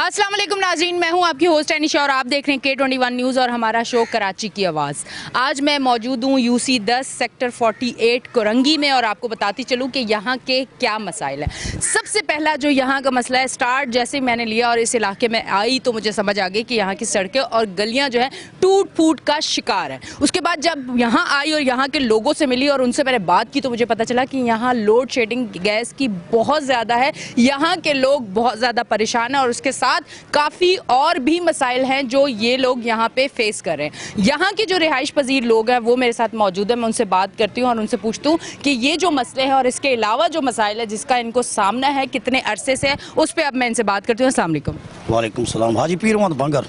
अस्सलाम वालेकुम नाज़रीन, मैं हूं आपकी होस्ट एनिशा और आप देख रहे हैं K21 न्यूज़ और हमारा शो कराची की आवाज़। आज मैं मौजूद हूं UC 10 सेक्टर 48 कोरंगी में और आपको बताती चलूं कि यहां के क्या मसाइल हैं। सबसे पहला जो यहां का मसला है, स्टार्ट जैसे मैंने लिया और इस इलाके में आई तो मुझे समझ आ गई कि यहाँ की सड़कें और गलियाँ जो हैं टूट फूट का शिकार हैं। उसके बाद जब यहाँ आई और यहाँ के लोगों से मिली और उनसे मैंने बात की तो मुझे पता चला कि यहाँ लोड शेडिंग गैस की बहुत ज़्यादा है। यहाँ के लोग बहुत ज़्यादा परेशान हैं और उसके साथ काफ़ी और भी मसाइल हैं जो ये लोग यहाँ पे फेस कर रहे हैं। यहाँ के जो रिहाइश पजीर लोग हैं वो मेरे साथ मौजूद है, मैं उनसे बात करती हूँ और उनसे पूछती हूँ कि ये जो मसले हैं और इसके अलावा जो मसाइल है जिसका इनको सामना है कितने अरसे से है, उस पर अब मैं इनसे बात करती हूँ। अस्सलाम वालेकुम। वालेकुम सलाम। हाजी पीर मोहम्मद बंगर।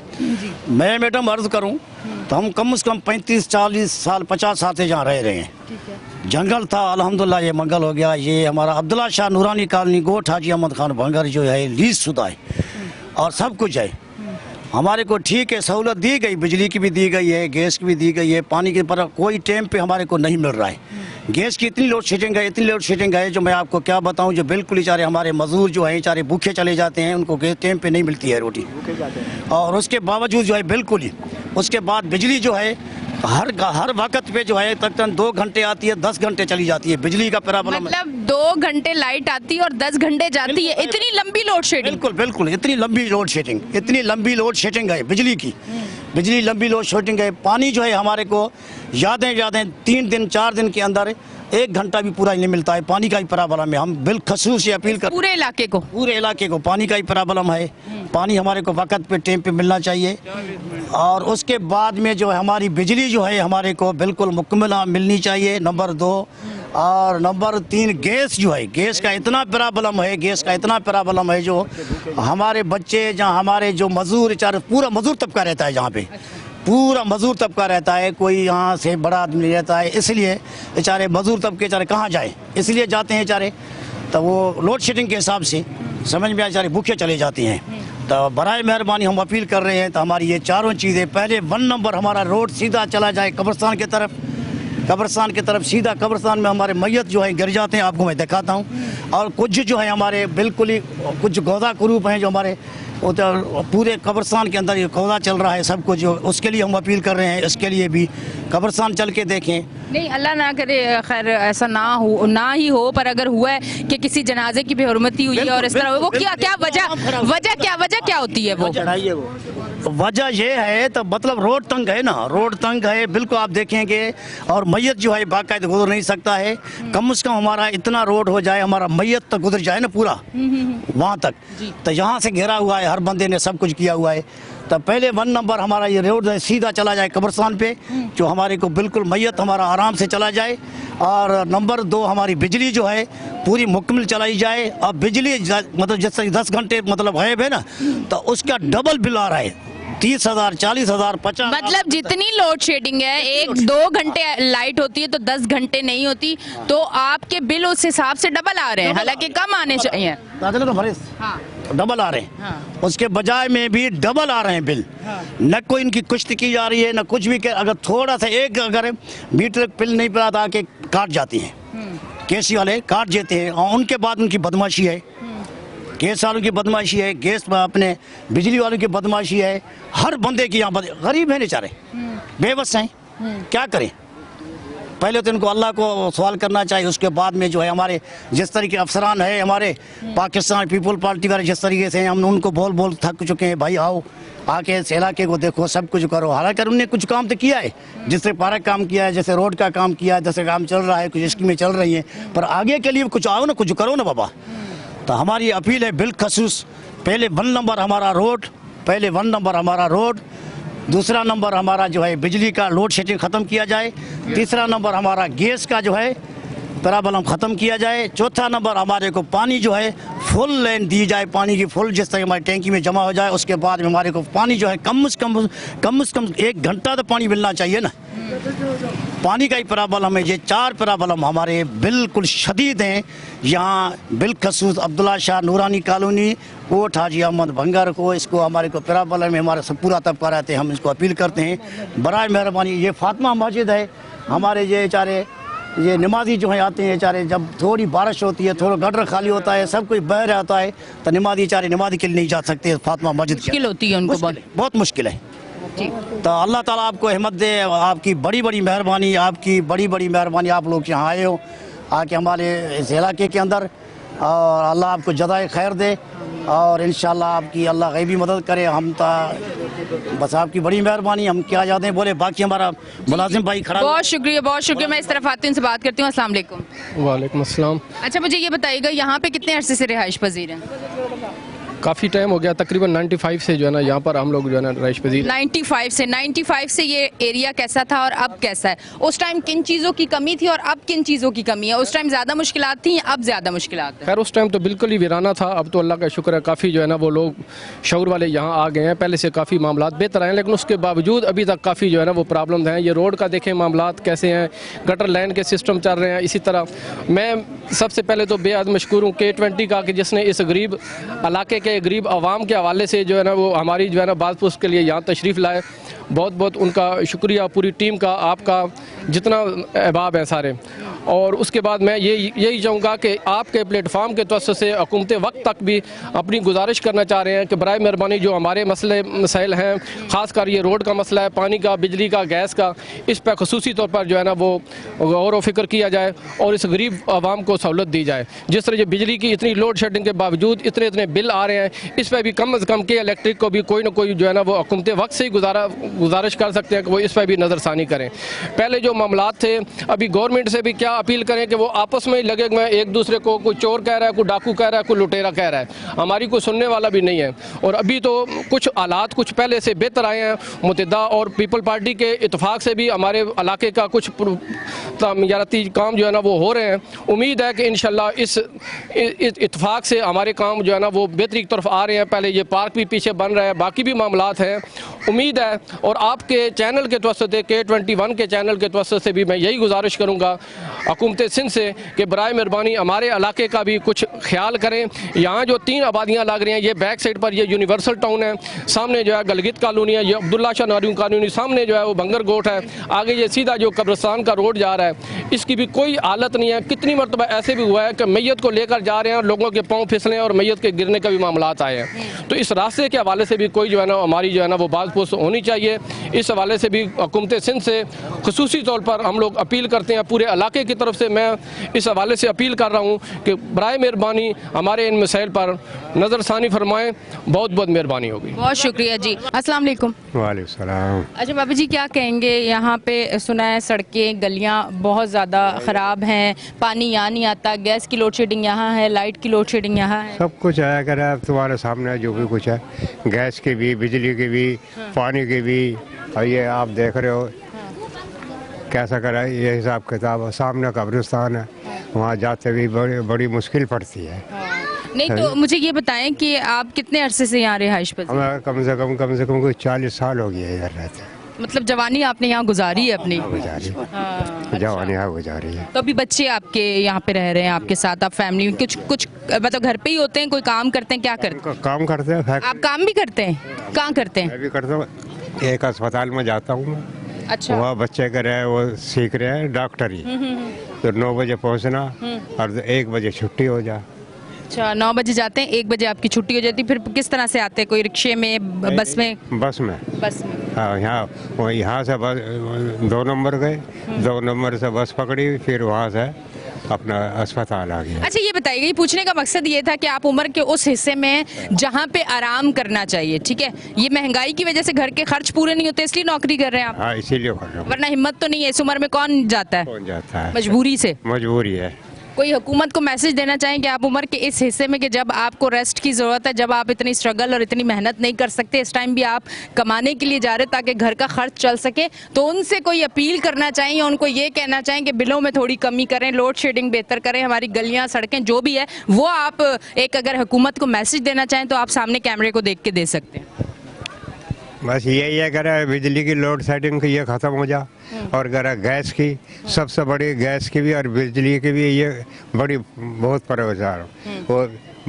मैं मैडम अर्ज करूँ तो हम कम से कम 35-40 साल 50 साल से जहाँ रह रहे हैं। जंगल था, अल्हम्दुलिल्लाह ये मंगल हो गया। ये हमारा अब्दुल्ला शाह नूरानी कॉलोनी गोठ हाजी अहमद खान बंगर जो है लीज शुदा है और सब कुछ है। हमारे को ठीक है, सहूलत दी गई, बिजली की भी दी गई है, गैस की भी दी गई है, पानी की पर कोई टाइम पे हमारे को नहीं मिल रहा है। गैस की इतनी लोड शेडिंग है, इतनी लोड शेडिंग है जो मैं आपको क्या बताऊं, जो बिल्कुल ही चारे हमारे मजदूर जो हैं चारे भूखे चले जाते हैं, उनको गैस टाइम पे नहीं मिलती है रोटी। और उसके बावजूद जो है बिल्कुल ही उसके बाद बिजली जो है हर वक्त पे जो है तकरीबन 2 घंटे आती है, 10 घंटे चली जाती है। बिजली का प्रॉब्लम मतलब 2 घंटे लाइट आती है और 10 घंटे जाती है। इतनी लंबी लोड शेडिंग? बिल्कुल बिल्कुल, इतनी लंबी लोड शेडिंग, इतनी लंबी लोड शेडिंग है बिजली की। बिजली लंबी लोड शेडिंग है। पानी जो है हमारे को यादें 3 दिन 4 दिन के अंदर 1 घंटा भी पूरा नहीं मिलता है। पानी का ही प्रॉब्लम है। हम बिलखसूस ये अपील कर पूरे इलाके को पानी का ही प्रॉब्लम है। पानी हमारे को वक्त पे टाइम पे मिलना चाहिए। और उसके बाद में जो है हमारी बिजली जो है हमारे को बिल्कुल मुकम्मल मिलनी चाहिए, नंबर 2। और नंबर 3 गैस जो है, गैस का इतना प्रॉब्लम है, गैस का इतना प्रॉब्लम है जो हमारे बच्चे जहाँ हमारे जो मजदूर चार पूरा मजदूर तबका रहता है, जहाँ पे पूरा मजदूर तबका रहता है, कोई यहाँ से बड़ा आदमी नहीं रहता है। इसलिए बेचारे मजदूर तबके चारे कहाँ जाए, इसलिए जाते हैं चारे तो वो लोड शेडिंग के हिसाब से समझ में आए चारे भूखे चले जाते हैं। तो बराए मेहरबानी हम अपील कर रहे हैं तो हमारी ये चारों चीज़ें, पहले 1 नंबर हमारा रोड सीधा चला जाए कब्रिस्तान की तरफ, सीधा कब्रिस्तान में हमारे मैयत जो है गिर जाते हैं, आपको मैं दिखाता हूँ। और कुछ जो है हमारे बिल्कुल ही कुछ गौदा कुरूप हैं जो हमारे पूरे कब्रिस्तान के अंदर ये कौदा चल रहा है सब कुछ, उसके लिए हम अपील कर रहे हैं। इसके लिए भी कब्रिस्तान चल के देखें। नहीं, अल्लाह ना करे, खैर ऐसा ना ही हो, पर अगर हुआ है कि किसी जनाजे की बेहुरमती हुई है और इस तरह, वो क्या वजह क्या होती है? वो वजह ये है तो मतलब रोड तंग है ना, रोड तंग है बिल्कुल, आप देखेंगे। और मैयत जो है बाकायदा गुजर नहीं सकता है। कम से कम हमारा इतना रोड हो जाए, हमारा मैयत तक गुजर जाए ना पूरा वहाँ तक। तो यहाँ से घेरा हुआ है, हर बंदे ने सब कुछ किया हुआ है। तो पहले 1 नंबर हमारा ये रोड सीधा चला जाए कब्रिस्तान पे, जो हमारे को बिल्कुल मैयत हमारा आराम से चला जाए। और नंबर 2 हमारी बिजली जो है पूरी मुकम्मल चलाई जाए। और बिजली मतलब जैसे 10 घंटे मतलब है ना, तो उसका डबल बिल आ रहा है, 30,000, 40,000, 50,000। मतलब जितनी लोड शेडिंग है, 1-2 घंटे लाइट होती है तो 10 घंटे नहीं होती, तो आपके बिल उस हिसाब से डबल आ रहे हैं, हालांकि कम आने चाहिए। हाँ, डबल आ रहे हैं। हाँ। उसके बजाय में भी डबल आ रहे हैं बिल। हाँ। न कोई इनकी कुश्ती की जा रही है, न कुछ भी। अगर थोड़ा सा अगर मीटर बिल नहीं पड़ा था कि काट जाती हैं, केसी वाले काट देते हैं। और उनके बाद उनकी बदमाशी है, गैस वालों की बदमाशी है, गैस अपने बिजली वालों की बदमाशी है। हर बंदे की यहाँ गरीब है बेचारे, बेबस हैं, क्या करें। पहले तो इनको अल्लाह को सवाल करना चाहिए, उसके बाद में जो है हमारे जिस तरीके अफसरान है, हमारे पाकिस्तान पीपल पार्टी वाले जिस तरीके से हम उनको बोल थक चुके हैं, भाई आओ आके इस इलाके को देखो, सब कुछ करो। हालांकि उन्होंने कुछ काम तो किया है, जिससे पार्क काम किया है, जैसे रोड का काम किया है, जैसे काम चल रहा है, कुछ स्कीमें चल रही हैं, पर आगे के लिए कुछ आओ ना, कुछ करो ना बाबा। तो हमारी अपील है बिलखसूस, पहले 1 नंबर हमारा रोड, दूसरा नंबर हमारा जो है बिजली का लोड शेडिंग ख़त्म किया जाए, तीसरा नंबर हमारा गैस का जो है प्रॉब्लम ख़त्म किया जाए, चौथा नंबर हमारे को पानी जो है फुल लाइन दी जाए, पानी की फुल जिस तरह हमारी टैंकी में जमा हो जाए। उसके बाद में हमारे को पानी जो है कम से कम 1 घंटा तो पानी मिलना चाहिए ना। पानी का ही प्रॉब्लम है। ये 4 प्रॉब्लम हमारे बिल्कुल शदीद हैं। यहाँ बिलखसूस अब्दुल्ला शाह नूरानी कॉलोनी कोट हाजी अहमद भंगर को, इसको हमारे को प्रॉब्लम में हमारे सब पूरा तबका रहते हैं। हम इसको अपील करते हैं, बराए मेहरबानी। ये फातिमा मस्जिद है, हमारे ये चारे ये नमाजी जो है आते हैं बेचारे, जब थोड़ी बारिश होती है, थोड़ा गटर खाली होता है, सब कुछ बह रहता है, तो नमाजी बेचारे नमाजी के लिए नहीं जा सकते फातिमा मस्जिद के। मुश्किल होती है उनको बहुत मुश्किल है। जी। तो अल्लाह ताला आपको हिम्मत दे, आपकी बड़ी बड़ी मेहरबानी, आपकी बड़ी बड़ी मेहरबानी, आप लोग यहाँ आए हो आके हमारे इस इलाके के अंदर, और अल्लाह आपको जज़ाए खैर दे, और इंशाल्लाह आपकी अल्लाह गैबी मदद करे। हम तो बस आपकी बड़ी मेहरबानी, हम क्या जाते हैं बोले, बाकी हमारा मुलाजिम भाई खड़ा। बहुत शुक्रिया, बहुत शुक्रिया। मैं इस तरफ आती हूँ, उनसे बात करती हूँ। अस्सलाम वालेकुम। वालेकुम अस्सलाम। अच्छा, मुझे ये बताइएगा यहाँ पे कितने अरसे से रिहाइश पजीर हैं? काफ़ी टाइम हो गया, तकरीबन 95 से जो है ना यहाँ पर हम लोग जो है ना रहाइश पजीर। 95 से ये एरिया कैसा था और अब कैसा है? उस टाइम किन चीज़ों की कमी थी और अब किन चीज़ों की कमी है? उस टाइम ज़्यादा मुश्किलात थी, अब ज़्यादा मुश्किलात है? खैर उस टाइम तो बिल्कुल ही वीराना था, अब तो अल्लाह का शुक्र है काफ़ी जो है ना वो लोग शऊर वाले यहाँ आ गए हैं, पहले से काफ़ी मामला बेहतर हैं, लेकिन उसके बावजूद अभी तक काफ़ी जो है ना वो प्रॉब्लम हैं। ये रोड का देखें मामला कैसे हैं, गटर लाइन के सिस्टम चल रहे हैं। इसी तरह मैं सबसे पहले तो बेहद मशकूर हूँ K20 का, कि जिसने इस गरीब इलाके के गरीब आवाम के हवाले से जो है ना वो हमारी जो है ना बात पुस्त के लिए यहाँ तशरीफ़ लाए। बहुत बहुत उनका शुक्रिया, पूरी टीम का, आपका जितना अहबाब है सारे। और उसके बाद मैं यही चाहूँगा कि आपके प्लेटफार्म के तवज्जो से हुकूमत वक्त तक भी अपनी गुजारिश करना चाह रहे हैं कि बराए मेहरबानी जो हमारे मसाइल हैं, ख़ासकर ये रोड का मसला है, पानी का, बिजली का, गैस का, इस पर खसूसी तौर पर जो है ना वो गौर व फिक्र किया जाए और इस गरीब आवाम को सहूलत दी जाए। जिस तरह ये बिजली की इतनी लोड शेडिंग के बावजूद इतने इतने बिल आ रहे हैं, इस पर भी कम अज़ कम के इलेक्ट्रिक को भी कोई ना कोई जो है ना वो हुकूमत वक्त से ही गुजारिश कर सकते हैं कि वो इस पर भी नज़रसानी करें। पहले जो मामलात थे, अभी गवर्नमेंट से भी क्या अपील करें कि वो आपस में ही लगे हुए हैं, एक दूसरे को कोई चोर कह रहा है, कोई डाकू कह रहा है, कोई लुटेरा कह रहा है, हमारी कोई सुनने वाला भी नहीं है। और अभी तो कुछ हालात कुछ पहले से बेहतर आए हैं, मुतहदा और पीपल पार्टी के इतफाक़ से भी हमारे इलाके का कुछ तमीराती काम जो है ना वो हो रहे हैं। उम्मीद है कि इंशाल्लाह इस इतफाक़ से हमारे काम जो है ना वो बेहतरी की तरफ आ रहे हैं। पहले ये पार्क भी पीछे बन रहा है, बाकी भी मामलात हैं। उम्मीद है, और आपके चैनल के तवज्जो से, K21 के चैनल के तवज्जो से भी मैं यही गुजारिश करूँगा हुकूमत सिंध से कि बराए मेहरबानी हमारे इलाके का भी कुछ ख्याल करें। यहाँ जो 3 आबादियाँ लग रही हैं, ये बैक साइड पर ये यूनिवर्सल टाउन है, सामने जो है गलगित कॉलोनी है, ये अब्दुल्ला शाह नारियों कॉलोनी, सामने जो है वो बंगर गोट है, आगे ये सीधा जो कब्रिस्तान का रोड जा रहा है, इसकी भी कोई हालत नहीं है। कितनी मरतबा ऐसे भी हुआ है कि मैयत को लेकर जा रहे हैं और लोगों के पाँव फिसले और मैयत के गिरने का भी मामलात आए हैं। तो इस रास्ते के हवाले से भी कोई जो है ना हमारी जो है ना वो बात पोस्ट होनी चाहिए। इस हवाले से भी हुकूमत सिंध से खुसूसी तौर पर हम लोग अपील करते हैं, पूरे इलाके की तरफ से मैं इस हवाले से अपील कर रहा हूँ कि बराए मेहरबानी हमारे इन मसाइल पर नज़रसानी फरमाएं। बहुत बहुत मेहरबानी होगी। बहुत शुक्रिया जी। अस्सलाम वालेकुम। वालेकुम सलाम। अच्छा बाबा जी, क्या कहेंगे? यहाँ पे सुना है सड़कें गलियाँ बहुत ज़्यादा ख़राब हैं, पानी यहाँ नहीं आता, गैस की लोड शेडिंग यहाँ है, लाइट की लोड शेडिंग यहाँ है, सब कुछ है, अगर आप तुम्हारे सामने जो भी कुछ है, गैस की भी, बिजली की भी, पानी की भी, और ये आप देख रहे हो कैसा करा, ये हिसाब किताब। सामने कब्रिस्तान है, वहाँ जाते भी बड़ी मुश्किल पड़ती है। नहीं तो मुझे ये बताएं कि आप कितने अरसे से यहाँ रिहाइश पर? हमें कम से कम कोई 40 साल हो गया इधर रहते। मतलब जवानी आपने यहाँ गुजारी है अपनी? गुजारी, हाँ, जवानी यहाँ गुजारी है। तो अभी बच्चे आपके यहाँ पे रह रहे हैं आपके साथ, आप फैमिली में कुछ मतलब घर पे ही होते हैं, कोई काम करते हैं, क्या करते हैं? काम करते हैं। आप काम भी करते हैं? कहाँ करते हैं? मैं भी करता हूँ, एक अस्पताल में जाता हूँ। अच्छा। वहाँ बच्चे कर रहे हैं, वो सीख रहे हैं डॉक्टरी। तो 9 बजे पहुँचना और 1 बजे छुट्टी हो जा। अच्छा, 9 बजे जाते हैं, 1 बजे आपकी छुट्टी हो जाती है। फिर किस तरह से आते हैं? कोई रिक्शे में, बस में? बस में। बस में। हाँ, यहाँ से बस 2 नंबर गए, 2 नंबर से बस पकड़ी, फिर वहाँ से अपना अस्पताल आ गया। अच्छा ये बताइए, ये पूछने का मकसद ये था कि आप उम्र के उस हिस्से में जहाँ पे आराम करना चाहिए, ठीक है, ये महंगाई की वजह से घर के खर्च पूरे नहीं होते इसलिए नौकरी कर रहे हैं आप? हाँ, इसीलिए कर रहा हूँ। वरना हिम्मत तो नहीं है, इस उम्र में कौन जाता है? कौन जाता है? मजबूरी से। मजबूरी है। कोई हुकूमत को मैसेज देना चाहेंगे आप उम्र के इस हिस्से में कि जब आपको रेस्ट की ज़रूरत है, जब आप इतनी स्ट्रगल और इतनी मेहनत नहीं कर सकते, इस टाइम भी आप कमाने के लिए जा रहे ताकि घर का खर्च चल सके, तो उनसे कोई अपील करना चाहिए, उनको ये कहना चाहें कि बिलों में थोड़ी कमी करें, लोड शेडिंग बेहतर करें, हमारी गलियाँ सड़कें जो भी है वो आप एक अगर हुकूमत को मैसेज देना चाहें तो आप सामने कैमरे को देख के दे सकते हैं? बस यही है, अगर बिजली की लोड शेडिंग की ये ख़त्म हो जा, और अगर गैस की, सबसे बड़ी गैस की भी और बिजली की भी ये बड़ी बहुत परेशान। वो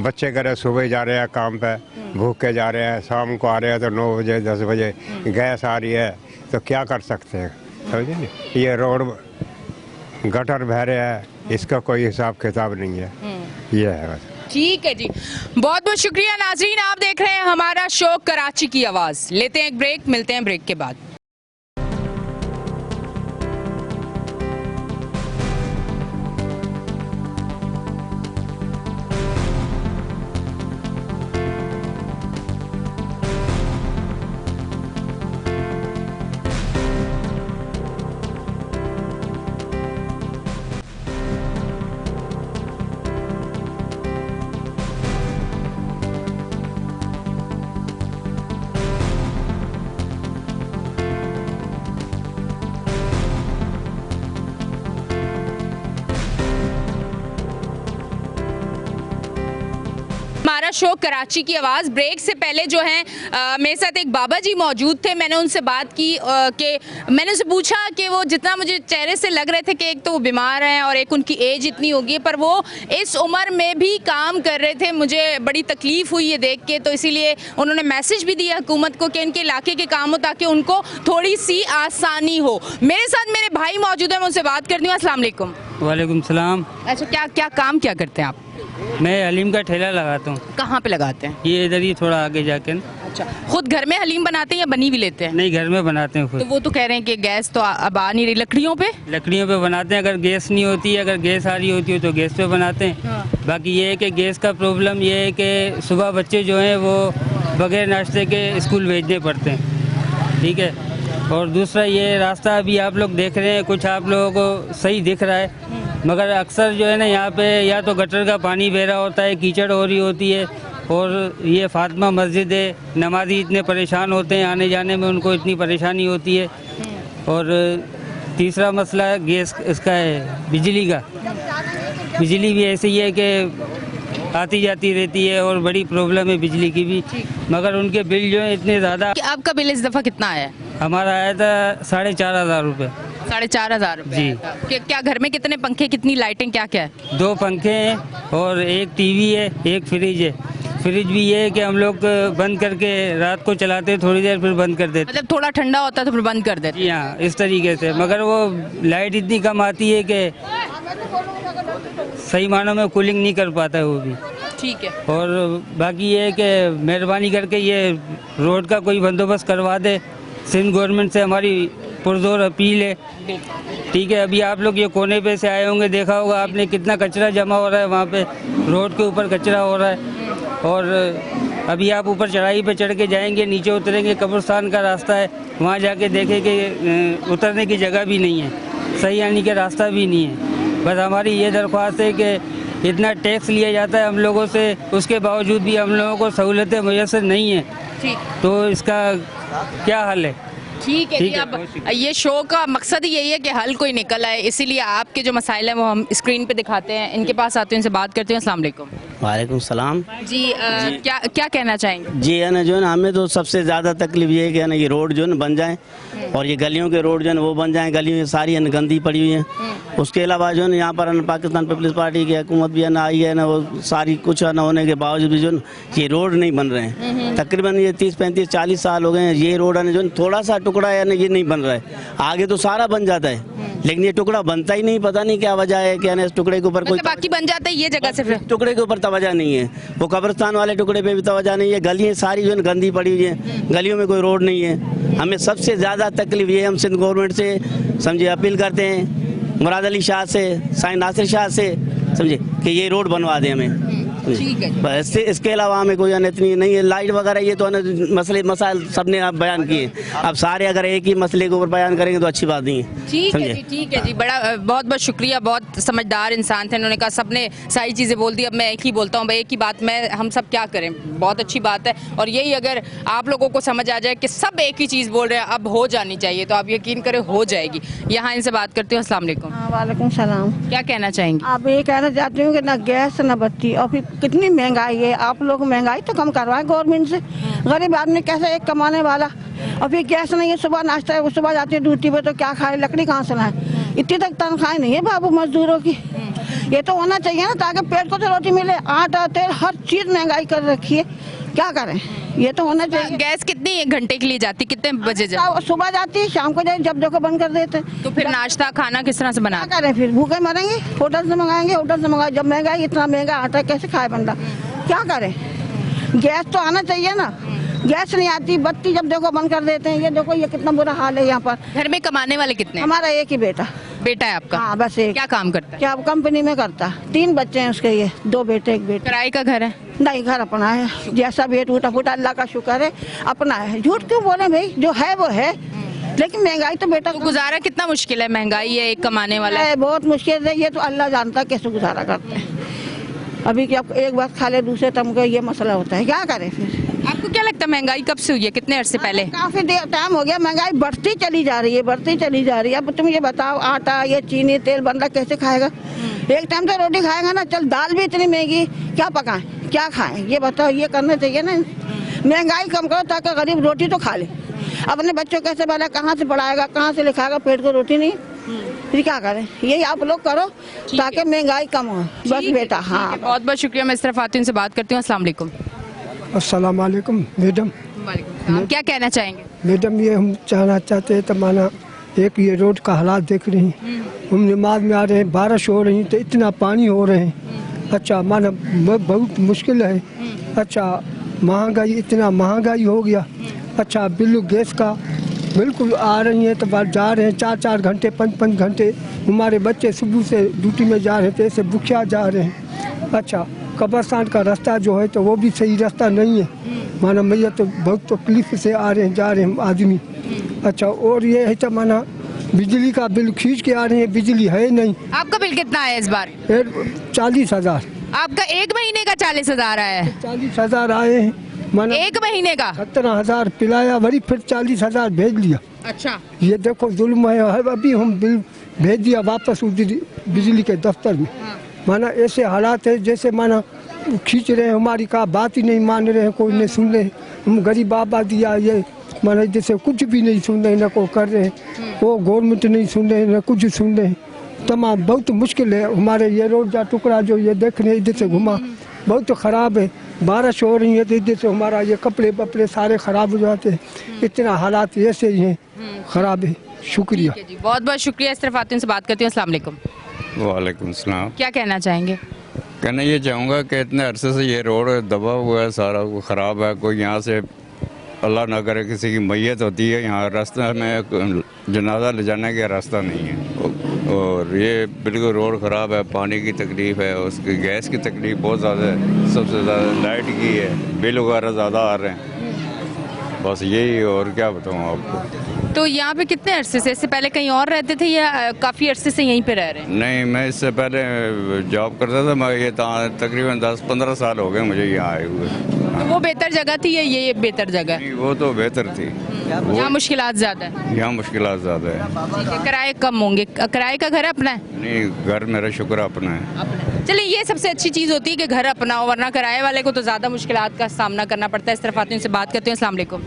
बच्चे अगर सुबह जा रहे हैं काम पे, भूख के जा रहे हैं, शाम को आ रहे हैं तो 9 बजे 10 बजे गैस आ रही है, तो क्या कर सकते हैं? समझे नहीं? ये रोड गटर बह रहे हैं, इसका कोई हिसाब किताब नहीं है। ये है बस। ठीक है जी, बहुत बहुत शुक्रिया नाजरीन, आप देख रहे हैं हमारा शो कराची की आवाज़। लेते हैं एक ब्रेक, मिलते हैं ब्रेक के बाद। हमारा शो कराची की आवाज़। ब्रेक से पहले जो है मेरे साथ एक बाबा जी मौजूद थे। मैंने उनसे बात की कि मैंने उनसे पूछा कि वो जितना मुझे चेहरे से लग रहे थे कि एक तो वो बीमार हैं और एक उनकी एज इतनी होगी, पर वो इस उम्र में भी काम कर रहे थे। मुझे बड़ी तकलीफ़ हुई है देख के, तो इसीलिए उन्होंने मैसेज भी दिया हुकूमत को कि इनके इलाके के काम हो ताकि उनको थोड़ी सी आसानी हो। मेरे साथ मेरे भाई मौजूद हैं, मैं उनसे बात करती हूँ। अस्सलाम वालेकुम। वालेकुम सलाम। अच्छा, क्या क्या काम क्या करते हैं आप? मैं हलीम का ठेला लगाता हूँ। कहाँ पे लगाते हैं? ये इधर ही थोड़ा आगे जाके। अच्छा, खुद घर में हलीम बनाते हैं या बनी भी लेते हैं? नहीं, घर में बनाते हैं तो खुद। वो तो कह रहे हैं कि गैस तो अब आ नहीं रही, लकड़ियों पे? लकड़ियों पे बनाते हैं, अगर गैस नहीं होती है, अगर गैस आ रही होती है तो गैस पे बनाते हैं। हाँ। बाकी ये है कि गैस का प्रॉब्लम ये है कि सुबह बच्चे जो हैं वो बगैर नाश्ते के स्कूल भेजने पड़ते हैं, ठीक है। और दूसरा ये रास्ता अभी आप लोग देख रहे हैं, कुछ आप लोगों को सही दिख रहा है, मगर अक्सर जो है ना यहाँ पे या तो गटर का पानी बह रहा होता है, कीचड़ हो रही होती है, और ये फातिमा मस्जिद है, नमाजी इतने परेशान होते हैं, आने जाने में उनको इतनी परेशानी होती है। और तीसरा मसला गैस इसका है, बिजली का। बिजली भी ऐसे ही है कि आती जाती रहती है और बड़ी प्रॉब्लम है बिजली की भी, मगर उनके बिल जो है इतने ज़्यादा। कि आपका बिल इस दफ़ा कितना आया? हमारा आया था 4,500 रुपये। 4,500 जी। क्या घर में कितने पंखे, कितनी लाइटें, क्या क्या है? 2 पंखे हैं और एक टीवी है, एक फ्रिज है। फ्रिज भी ये है कि हम लोग बंद करके रात को चलाते हैं थोड़ी देर, फिर बंद कर देते। मतलब थोड़ा ठंडा होता है तो फिर बंद कर देते? जी हाँ, इस तरीके से। मगर वो लाइट इतनी कम आती है कि सही मानों में कूलिंग नहीं कर पाता है वो भी। ठीक है। और बाकी ये है कि मेहरबानी करके ये रोड का कोई बंदोबस्त करवा दे। सिंध गवर्नमेंट से हमारी पुरजोर अपील है, ठीक है। अभी आप लोग ये कोने पे से आए होंगे, देखा होगा आपने कितना कचरा जमा हो रहा है वहाँ पे, रोड के ऊपर कचरा हो रहा है। और अभी आप ऊपर चढ़ाई पे चढ़ के जाएंगे, नीचे उतरेंगे, कब्रिस्तान का रास्ता है, वहाँ जाके देखें कि उतरने की जगह भी नहीं है, सही आने का रास्ता भी नहीं है। बस हमारी ये दरख्वास्त है कि इतना टैक्स लिया जाता है हम लोगों से, उसके बावजूद भी हम लोगों को सहूलतें मुयस्सर नहीं है, ठीक। तो इसका क्या हल है? ठीक है जी। ठीक है, अब ये शो का मकसद ही यही है कि हल कोई निकल आए, इसीलिए आपके जो मसाइल हैं वो हम स्क्रीन पे दिखाते हैं। इनके पास आते हैं, इनसे बात करते हैं। अस्सलाम वालेकुम। वालेकुम सलाम। जी, क्या क्या कहना चाहेंगे? जी है ना, जो है ना, हमें तो सबसे ज़्यादा तकलीफ ये है कि है ना, ये रोड जो है ना बन जाए, और ये गलियों के रोड जो है ना वो बन जाए। गलियों सारी है ना गंदी पड़ी हुई है। उसके अलावा जो है ना यहाँ पर है ना पाकिस्तान पीपल्स पार्टी की हुकूमत भी है ना आई है ना, वो सारी कुछ है ना होने के बावजूद भी जो है ना ये रोड नहीं बन रहे हैं। तकरीबन ये 30, 35, 40 साल हो गए हैं, ये रोड है ना जो थोड़ा सा टुकड़ा है ना ये नहीं बन रहा है। आगे तो सारा बन जाता है, लेकिन ये टुकड़ा बनता ही नहीं। पता नहीं क्या वजह है, क्या ना इस टुकड़े के ऊपर कोई मतलब बाकी बन जाता है ये जगह से, फिर टुकड़े के ऊपर तवज्जो नहीं है। वो कब्रिस्तान वाले टुकड़े पे भी तवज्जो नहीं है। गलियाँ सारी जो है गंदी पड़ी हुई है, गलियों में कोई रोड नहीं है। हमें सबसे ज़्यादा तकलीफ ये, हम सिंध गवर्नमेंट से समझे अपील करते हैं, मुराद अली शाह से, साईं नासिर शाह से, समझे कि ये रोड बनवा दें हमें। ठीक है। बस इसके अलावा हमें कोई इतनी नहीं है। लाइट वगैरह ये तो मसले मसाइल सबने आप बयान किए, अब सारे अगर एक ही मसले के ऊपर बयान करेंगे तो अच्छी बात नहीं है। ठीक है जी, ठीक है जी। बड़ा बहुत बहुत शुक्रिया, बहुत समझदार इंसान थे। उन्होंने कहा सबने सारी चीज़ें बोल दी, अब मैं एक ही बोलता हूँ भाई, एक ही बात मैं, हम सब क्या करें। बहुत अच्छी बात है, और यही अगर आप लोगों को समझ आ जाए कि सब एक ही चीज़ बोल रहे हैं, अब हो जानी चाहिए, तो आप यकीन करें हो जाएगी। यहाँ इनसे बात करती हूँ। अस्सलाम वालेकुम। वालेकुम सलाम। क्या कहना चाहेंगी? आप ये कहना चाहती हूँ कि ना गैस ना बत्ती, और फिर कितनी महंगाई है। आप लोग महंगाई तो कम करवाएं गवर्नमेंट से। गरीब आदमी कैसे, एक कमाने वाला, और फिर गैस नहीं है, सुबह नाश्ता है, सुबह जाती है ड्यूटी पे तो क्या खाए, लकड़ी कहाँ से लाए? इतनी तक तनख्वाहें नहीं है बाबू मजदूरों की। ये तो होना चाहिए ना, ताकि पेट को तो रोटी मिले। आटा, तेल, हर चीज़ महंगाई कर रखी है। क्या करें, ये तो होना चाहिए। गैस कितनी घंटे के लिए जाती, कितने बजे जाती? सुबह जाती है, शाम को जब देखो बंद कर देते हैं। तो फिर नाश्ता खाना किस तरह से क्या बनाते? करें फिर, भूखे मरेंगे, होटल से मंगाएंगे, होटल से मंगाए, जब महंगाई इतना महंगा आटा कैसे खाए बंदा, क्या करें। गैस तो आना चाहिए ना, गैस नहीं आती, बत्ती जब देखो बंद कर देते हैं। ये देखो ये कितना बुरा हाल है यहाँ पर। घर में कमाने वाले कितने हैं? हमारा एक ही बेटा बेटा है आपका? हाँ बस एक। क्या काम करता है? क्या कंपनी में करता, 3 बच्चे हैं उसके, ये 2 बेटे 1 बेटी। किराए का घर है? नहीं, घर अपना है, जैसा भी है टूटा फूटा, अल्लाह का शुक्र है अपना है। झूठ क्यों बोले भाई, जो है वो है, लेकिन महंगाई तो बेटा तो गुजारा कितना मुश्किल है, महंगाई है, एक कमाने वाला है। है, बहुत मुश्किल है। ये तो अल्लाह जानता है कैसे गुजारा करते हैं। अभी क्या एक बार खा ले दूसरे टर्म का ये मसला होता है, क्या करें फिर। आपको क्या लगता है महंगाई कब से हुई है, कितने अरसे पहले? काफी टाइम हो गया, महंगाई बढ़ती चली जा रही है, बढ़ती चली जा रही है। अब तुम ये बताओ, आटा ये चीनी तेल बंदा कैसे खाएगा? एक टाइम तो रोटी खाएगा ना, चल दाल भी इतनी महंगी, क्या पकाएं क्या खाएं, ये बताओ। ये करना चाहिए ना, महंगाई कम करो ताकि गरीब रोटी तो खा ले। अपने बच्चों कैसे वाला कहाँ से पढ़ाएगा, कहाँ से लिखाएगा, पेट को रोटी नहीं, फिर क्या करें। यही आप लोग करो ताकि महंगाई कम हो, बस बेटा। हाँ, बहुत बहुत शुक्रिया। मैं इस तरफ आती हूँ, उनसे बात करती हूँ। अस्सलाम वालेकुम। अस्सलाम वालेकुम मैडम। आप क्या कहना चाहेंगे? मैडम ये हम कहना चाहते हैं तो माना एक ये रोड का हालात देख रही हैं, हम नमाज में आ रहे हैं, बारिश हो रही तो इतना पानी हो रहे हैं। अच्छा माना बहुत मुश्किल है। अच्छा महंगाई, इतना महंगाई हो गया। अच्छा बिल गैस का बिल्कुल आ रही है तो बाहर जा रहे हैं 4-4 घंटे 5-5 घंटे। हमारे बच्चे सुबह से ड्यूटी में जा रहे थे, ऐसे भूखा जा रहे हैं। अच्छा कब्रिस्तान का रास्ता जो है तो वो भी सही रास्ता नहीं है, माना मैया तो बहुत तकलीफ से आ रहे हैं जा रहे हैं आदमी। अच्छा और ये है तो माना बिजली का बिल खींच के आ रहे हैं, बिजली है नहीं। आपका बिल कितना है इस बार? 40,000। आपका एक महीने का 40,000 आया है? 40,000 आए हैं, माना एक महीने का 17,000 पिलाया, वही फिर 40,000 भेज लिया। अच्छा, ये देखो जुल्म है। अभी हम बिल भेज दिया वापस उधर बिजली के दफ्तर में। माना ऐसे हालात है जैसे माना खींच रहे हैं, हमारी का बात ही नहीं मान रहे हैं, कोई नहीं सुन रहे। हम गरीब आबादी ये माना जैसे कुछ भी नहीं सुन रहे, ना को कर रहे हैं, वो गवर्नमेंट नहीं सुन रहे, ना कुछ सुन रहे हैं। तमाम बहुत मुश्किल है। हमारे ये रोड का टुकड़ा जो ये देख रहे हैं, इधर से घुमा बहुत ख़राब है। बारिश हो रही है तो इधर से हमारा ये कपड़े वपड़े सारे ख़राब हो जाते हैं। इतना हालात ऐसे ही हैं, ख़राब है। शुक्रिया जी, बहुत बहुत शुक्रिया। इस तरफ आती हूँ, उनसे बात करती हूँ। अस्सलाम वालेकुम। वालेकुम सलाम। क्या कहना चाहेंगे? कहना ये चाहूँगा कि इतने अरसे से ये रोड दबा हुआ है, सारा वो ख़राब है। कोई यहाँ से अल्लाह ना करे किसी की मैयत होती है, यहाँ रास्ता में जनाजा ले जाने का रास्ता नहीं है। और ये बिल्कुल रोड ख़राब है, पानी की तकलीफ़ है, उसकी गैस की तकलीफ़ बहुत ज़्यादा है, सबसे ज़्यादा लाइट की है, बिल वगैरह ज़्यादा आ रहे हैं। बस यही, और क्या बताऊँ आपको। तो यहाँ पे कितने अरसे से, इससे पहले कहीं और रहते थे या काफ़ी अरसे से यहीं पे रह रहे हैं? नहीं, मैं इससे पहले जॉब करता था। मैं ये तकरीबन 10-15 साल हो गए मुझे यहाँ आए हुए। तो वो बेहतर जगह थी या ये बेहतर जगह? नहीं, वो तो बेहतर थी, यहाँ मुश्किलात ज़्यादा है। यहाँ मुश्किलात ज़्यादा है। ठीक है, किराए कम होंगे। किराए का घर अपना है? नहीं, घर मेरा शुक्र अपना है। अपना। चलिए, ये सबसे अच्छी चीज़ होती है कि घर अपना हो, वरना किराए वाले को तो ज़्यादा मुश्किलात का सामना करना पड़ता है। इस तरफ आती हूँ, उनसे बात करती हूँ। अस्सलाम वालेकुम।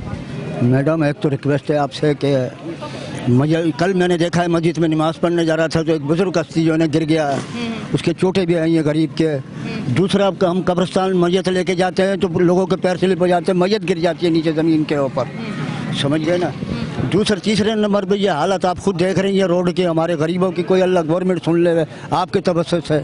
मैडम एक तो रिक्वेस्ट है आपसे कि मुझे कल मैंने देखा है मस्जिद में नमाज़ पढ़ने जा रहा था तो एक बुजुर्ग हस्ती जो है गिर गया, उसके चोटें भी आई हैं गरीब के। दूसरा हम कब्रिस्तान मस्जिद लेके जाते हैं तो लोगों के पैर स्लिप हो जाते हैं, मस्जिद गिर जाती है नीचे ज़मीन के ऊपर, समझ गए ना। दूसरा तीसरे नंबर पे ये हालत आप खुद देख रहे हैं, ये रोड के हमारे गरीबों की। कोई अल्लाह गवर्नमेंट सुन ले आपके तवस्सुस से,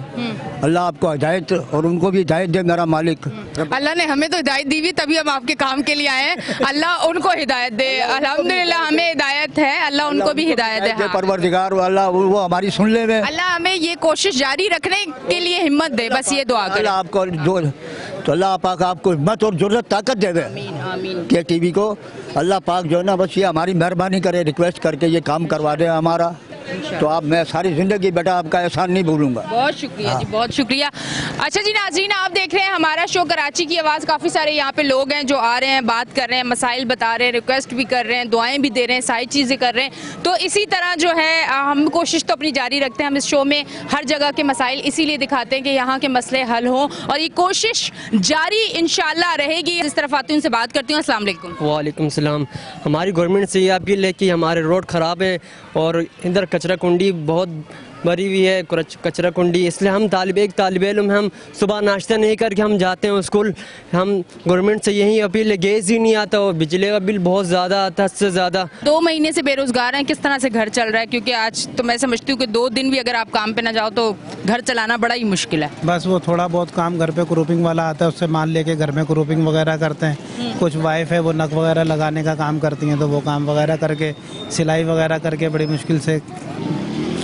अल्लाह आपको हिदायत और उनको भी हिदायत दे मेरा मालिक। अल्लाह ने हमें तो हिदायत दी हुई, तभी हम आपके काम के लिए आए हैं। अल्लाह उनको हिदायत दे। अल्हम्दुलिल्लाह हमें हिदायत है, अल्लाह उनको भी हिदायत दे। हाँ। परवरदिगार अल्लाह वो हमारी सुन ले। अल्लाह हमें ये कोशिश जारी रखने के लिए हिम्मत दे, बस ये दुआ करें। अल्लाह आपको तो अल्लाह पाक आपको हिम्मत और जरूरत ताकत देवे के टीवी को। अल्लाह पाक जो है ना बस ये हमारी मेहरबानी करे, रिक्वेस्ट करके ये काम करवा दे हमारा। तो आप मैं सारी ज़िंदगी बेटा आपका एहसान नहीं भूलूंगा। बहुत शुक्रिया जी, बहुत शुक्रिया। अच्छा जी नाज़रीन, आप देख रहे हैं हमारा शो कराची की आवाज़। काफ़ी सारे यहाँ पे लोग हैं जो आ रहे हैं, बात कर रहे हैं, मसाइल बता रहे हैं, रिक्वेस्ट भी कर रहे हैं, दुआएं भी दे रहे हैं, सारी चीज़ें कर रहे हैं। तो इसी तरह जो है हम कोशिश तो अपनी जारी रखते हैं। हम इस शो में हर जगह के मसाइल इसीलिए दिखाते हैं कि यहाँ के मसले हल हों, और ये कोशिश जारी इंशाल्लाह रहेगी। इस तरफ आती हूँ, उनसे बात करती हूँ। अस्सलाम वालेकुम। वालेकुम सलाम। हमारी गवर्नमेंट से ये अपील है कि हमारे रोड ख़राब है और इधर कचरा कुंडी बहुत भरी हुई है, कचरा कुंडी, इसलिए हम एक तालिब इल्म हम सुबह नाश्ता नहीं करके हम जाते हैं स्कूल। हम गवर्नमेंट से यही अपील है, गैस ही नहीं आता और बिजली का बिल बहुत ज़्यादा आता है, हद से ज़्यादा। 2 महीने से बेरोजगार हैं, किस तरह से घर चल रहा है? क्योंकि आज तो मैं समझती हूँ कि 2 दिन भी अगर आप काम पे ना जाओ तो घर चलाना बड़ा ही मुश्किल है। बस वो थोड़ा बहुत काम घर पे क्रूपिंग वाला आता है, उससे माल लेके घर में क्रूपिंग वगैरह करते हैं। कुछ वाइफ है वो नक वगैरह लगाने का काम करती हैं, तो वो काम वगैरह करके सिलाई वगैरह करके बड़ी मुश्किल से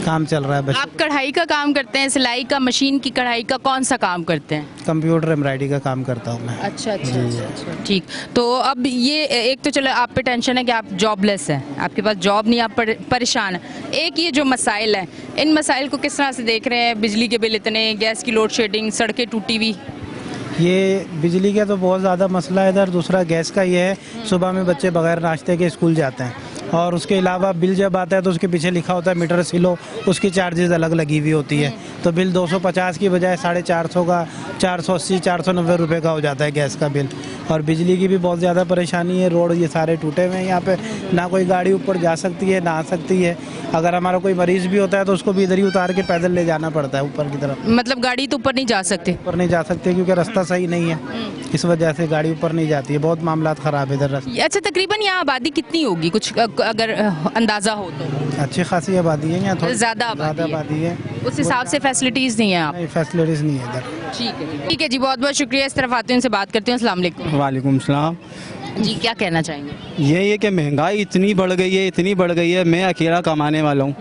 काम चल रहा है। बस आप कढ़ाई का काम करते हैं, सिलाई का, मशीन की कढ़ाई का, कौन सा काम करते हैं? कंप्यूटर एम्ब्रॉयडरी का काम करता हूँ मैं। अच्छा अच्छा अच्छा, ठीक। तो अब ये एक तो चलो आप पे टेंशन है कि आप जॉबलेस हैं, आपके पास जॉब नहीं, आप परेशान हैं। एक ये जो मसाइल है, इन मसाइल को किस तरह से देख रहे हैं? बिजली के बिल इतने, गैस की लोड शेडिंग, सड़कें टूटी हुई। ये बिजली का तो बहुत ज़्यादा मसला है इधर। दूसरा गैस का ये है, सुबह में बच्चे बगैर नाश्ते के स्कूल जाते हैं, और उसके अलावा बिल जब आता है तो उसके पीछे लिखा होता है मीटर सिलो, उसकी चार्जेस अलग लगी हुई होती है। तो बिल 250 की बजाय 450 का, 480 490 रुपये का हो जाता है गैस का बिल। और बिजली की भी बहुत ज़्यादा परेशानी है। रोड ये सारे टूटे हुए हैं, यहाँ पे ना कोई गाड़ी ऊपर जा सकती है ना आ सकती है। अगर हमारा कोई मरीज़ भी होता है तो उसको भी इधर ही उतार के पैदल ले जाना पड़ता है ऊपर की तरफ। मतलब गाड़ी तो ऊपर नहीं जा सकती? ऊपर नहीं जा सकते क्योंकि रास्ता सही नहीं है, इस वजह से गाड़ी ऊपर नहीं जाती है। बहुत मामला ख़राब है इधर रास्ते। अच्छा, तकरीबन यहाँ आबादी कितनी होगी, कुछ अगर अंदाज़ा हो तो? अच्छी खासी आबादी है यहाँ, थोड़ी ज़्यादा आबादी है, उस हिसाब से फैसिलिटीज़ नहीं है। आप फैसिलिटीज़ नहीं है इधर। ठीक है जी, बहुत बहुत शुक्रिया। इस तरफ आते हैं, उनसे बात करते हैं। अस्सलाम वालेकुम। वालेकुम सलाम जी, क्या कहना चाहेंगे? ये कि महंगाई इतनी बढ़ गई है, इतनी बढ़ गई है। मैं अकेला कमाने वाला हूँ,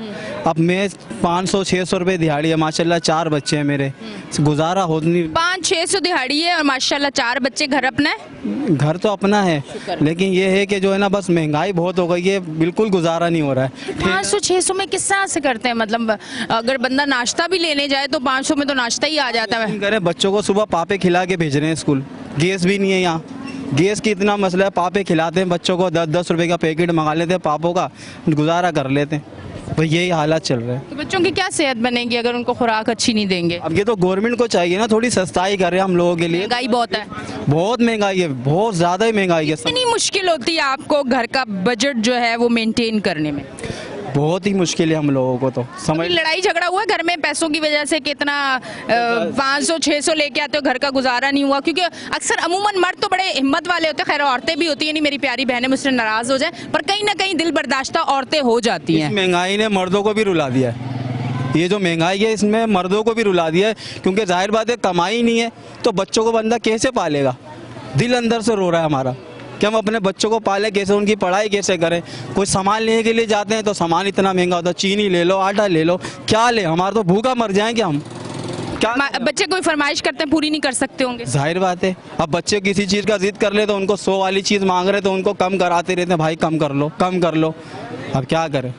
अब मैं 500-600 रुपये दिहाड़ी है, माशाल्लाह 4 बच्चे हैं मेरे, गुजारा हो नहीं। 500-600 दिहाड़ी है और माशाल्लाह 4 बच्चे, घर अपना है? घर तो अपना है, लेकिन ये है कि जो है ना, बस महंगाई बहुत हो गई है, बिल्कुल गुजारा नहीं हो रहा है। 500-600 में किस तरह से करते हैं? मतलब अगर बंदा नाश्ता भी लेने जाए तो 500 में तो नाश्ता ही आ जाता है। करे बच्चों को सुबह पापे खिला के भेज रहे हैं स्कूल, गैस भी नहीं है यहाँ, गैस की इतना मसला है। पापे खिलाते हैं बच्चों को, 10-10 रुपए का पैकेट मंगा लेते हैं पापों का, गुजारा कर लेते हैं। तो यही हालात चल रहे हैं। तो बच्चों की क्या सेहत बनेगी अगर उनको खुराक अच्छी नहीं देंगे? अब ये तो गवर्नमेंट को चाहिए ना, थोड़ी सस्ताई करे हम लोगों के लिए। महंगाई बहुत है, बहुत महंगाई है, बहुत ज़्यादा ही महंगाई है। इतनी मुश्किल होती है आपको घर का बजट जो है वो मेंटेन करने में? बहुत ही मुश्किल है हम लोगों को तो समझ। लड़ाई झगड़ा हुआ घर में पैसों की वजह से? कितना 500-600 लेके आते हो, घर का गुजारा नहीं हुआ? क्योंकि अक्सर अमूमन मर्द तो बड़े हिम्मत वाले होते हैं, खैर औरतें भी होती हैं, नहीं मेरी प्यारी बहनें मुझसे नाराज हो जाए, पर कहीं ना कहीं दिल बर्दाश्ता औरतें हो जाती हैं। महंगाई ने मर्दों को भी रुला दिया है, ये जो महंगाई है इसमें मर्दों को भी रुला दिया है, क्योंकि जाहिर बात है कमाई नहीं है तो बच्चों को बंदा कैसे पालेगा? दिल अंदर से रो रहा है हमारा कि हम अपने बच्चों को पालें कैसे, उनकी पढ़ाई कैसे करें। कोई सामान लेने के लिए जाते हैं तो सामान इतना महंगा होता है, चीनी ले लो, आटा ले लो, क्या ले, हमारा तो भूखा मर जाएंगे हम। क्या बच्चे कोई फरमाइश करते हैं, पूरी नहीं कर सकते होंगे? जाहिर बात है, अब बच्चे किसी चीज़ का जिद कर ले तो उनको 100 वाली चीज़ मांग रहे तो उनको कम कराते रहते हैं, भाई कम कर लो कम कर लो। अब क्या करें?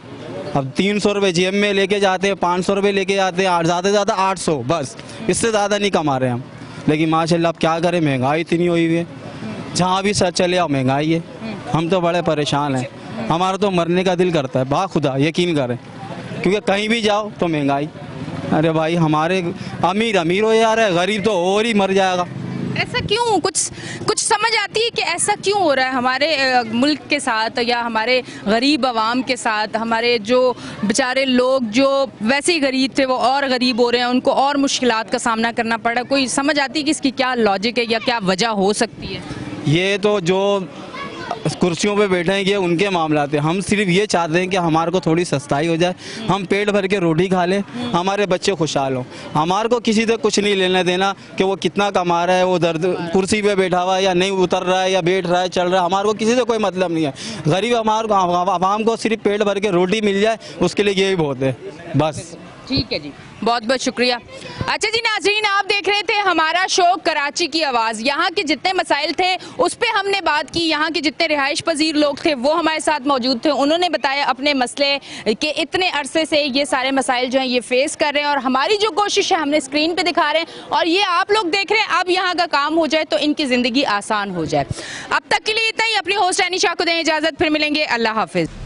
अब 300 रुपये जेब में लेके जाते हैं, 500 रुपये लेके जाते हैं, ज़्यादा से ज़्यादा 800, बस इससे ज़्यादा नहीं कमा रहे हम। लेकिन माशाल्लाह अब क्या करें, महंगाई इतनी हुई हुई है, जहाँ भी सर चले आओ महंगाई है। हम तो बड़े परेशान हैं, हमारा तो मरने का दिल करता है, बाखुदा यकीन करें, क्योंकि कहीं भी जाओ तो महंगाई। अरे भाई हमारे अमीर अमीर हो जा रहा है, गरीब तो और ही मर जाएगा। ऐसा क्यों? कुछ समझ आती है कि ऐसा क्यों हो रहा है हमारे मुल्क के साथ, या हमारे गरीब आवाम के साथ? हमारे जो बेचारे लोग जो वैसे ही गरीब थे वो और गरीब हो रहे हैं, उनको और मुश्किलात का सामना करना पड़ रहा है। कोई समझ आती है कि इसकी क्या लॉजिक है या क्या वजह हो सकती है? ये तो जो कुर्सियों पे बैठे हैं ये उनके मामला थे, हम सिर्फ ये चाहते हैं कि हमारे को थोड़ी सस्ताई हो जाए, हम पेट भर के रोटी खा लें, हमारे बच्चे खुशहाल हों। हमारे को किसी से कुछ नहीं लेना देना कि वो कितना कमा रहा है, वो दर्द कुर्सी पे बैठा हुआ है या नहीं उतर रहा है या बैठ रहा है, चल रहा है, हमारे को किसी से कोई मतलब नहीं है। गरीब हमारे आवाम को सिर्फ पेट भर के रोटी मिल जाए, उसके लिए यही बहुत है बस। ठीक है जी, बहुत बहुत शुक्रिया। अच्छा जी नाज़रीन, आप देख रहे थे हमारा शो कराची की आवाज़। यहाँ के जितने मसाइल थे उस पर हमने बात की, यहाँ के जितने रिहाइश पजीर लोग थे वो हमारे साथ मौजूद थे, उन्होंने बताया अपने मसले कि इतने अरसे से ये सारे मसाइल जो हैं ये फेस कर रहे हैं, और हमारी जो कोशिश है हमने स्क्रीन पे दिखा रहे हैं और ये आप लोग देख रहे हैं। अब यहाँ का काम हो जाए तो इनकी ज़िंदगी आसान हो जाए। अब तक के लिए इतना ही। अपनी होस्ट एनी शाह को दें इजाज़त, फिर मिलेंगे। अल्लाह हाफिज़।